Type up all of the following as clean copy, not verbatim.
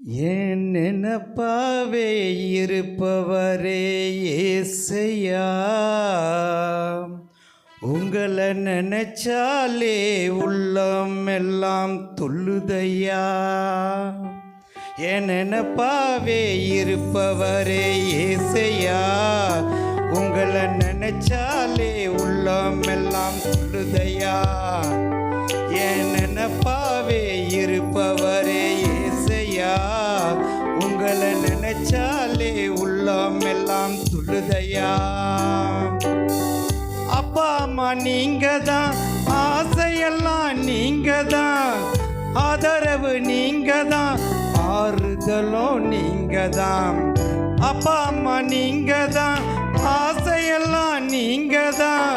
என் நினப்பாவே இருப்பவரே ஏசையா, உங்களை நினைச்சாலே உள்ளம் எல்லாம் துள்ளுதையா. என் நினப்பாவே இருப்பவரே ஏசையா, உங்களை நினைச்சாலே உள்ளம் எல்லாம் துள்ளுதையா. என் நினப்பாவே இருப்பவரே ஏசையா, உங்களை நினைச்சாலே உள்ளம் எல்லாம் துள்ளுதையா. அப்பா அம்மா நீங்க தான், ஆசையெல்லாம் நீங்க தான், ஆதரவு நீங்க தான், ஆறுதலும் நீங்க தான். அப்பா அம்மா நீங்க தான், ஆசையெல்லாம் நீங்க தான்,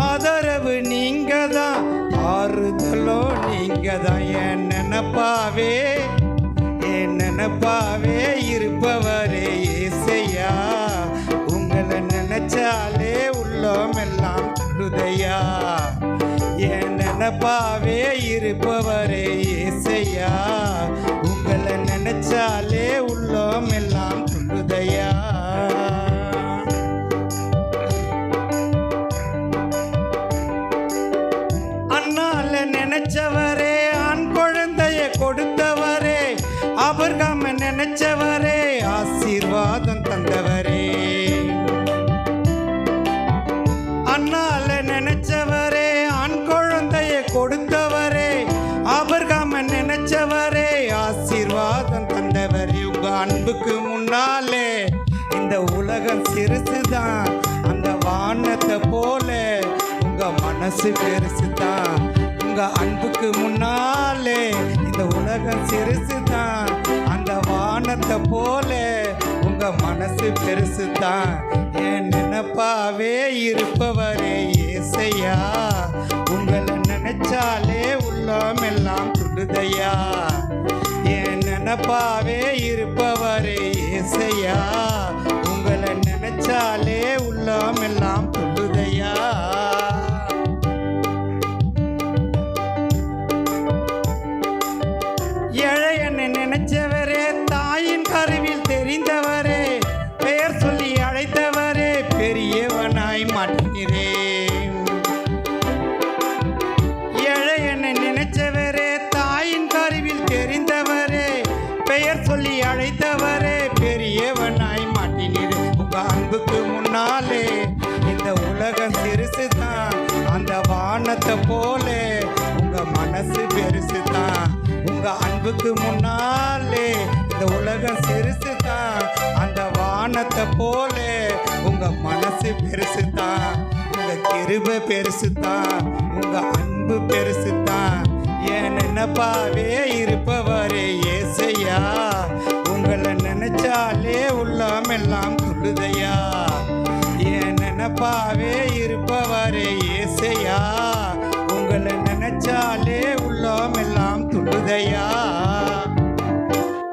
ஆதரவு நீங்க தான், ஆறுதலும் நீங்க தான். என் நினப்பாவே இருப்பவரே ஏசையா, உங்களை நினைச்சாலே உள்ளம் எல்லாம் துள்ளுதையா. என் நினப்பாவே இருப்பவரே ஏசையா, உங்களை நினைச்சாலே உள்ளம் எல்லாம் துள்ளுதையா. அண்ணால நினைச்சவரே, ஆண் குழந்தைய கொடுத்தவரே, ஆபிரகாம நினைச்சவரே, ஆசீர்வாதம் தந்தவரே. அண்ணால நினைச்சவரே, ஆண் குழந்தைய கொடுத்தவரே, ஆபிரகாம நினைச்சவரே, ஆசீர்வாதம் தந்தவரே. உங்க அன்புக்கு முன்னாலே இந்த உலகம் சிறுசுதான், அந்த வானத்தை போல உங்க மனசு பெருசுதான். உங்க அன்புக்கு முன்னாலே இந்த உலகம் சிறுசுதான், அந்த வானத்தை போல உங்க மனசு பெருசுதான். என் நினப்பாவே இருப்பவரே ஏசையா, உங்களை நினைச்சாலே உள்ளம் எல்லாம் துள்ளுதையா. என் நினப்பாவே இருப்பவரே ஏசையா, உங்களை நினைச்சாலே உள்ளம் எல்லாம் துள்ளுதையா. ஏழையனை நினைச்சவரே, தாயின் கருவில் தெரிந்தவரே, பெயர் சொல்லி அழைத்தவரே, பெரியவனாய் மாற்றினேன். ஏழையனை நினைச்சவரே, தாயின் கருவில் தெரிந்தவரே, பெயர் சொல்லி அழைத்தவரே, பெரியவனாய் மாற்றினீர். உங்க அன்புக்கு முன்னாலே இந்த உலகம் சிறுசுதான், அந்த வானத்தை போல உங்க மனசு பெருசுதான். உங்க அன்புக்கு முன்னாலே இந்த உலகம் சிறுசுதான், அந்த வானத்தை போல உங்க மனசு பெருசுதான். உங்க கிருபை பெருசுதான், உங்க அன்பு பெருசுதான். என் நினப்பாவே இருப்பவரே ஏசையா, உங்களை நினைச்சாலே உள்ளம் எல்லாம் துள்ளுதையா. என் நினப்பாவே இருப்பவரே ஏசையா, உங்களை நினைச்சாலே உள்ளம் எல்லாம் துள்ளுதையா.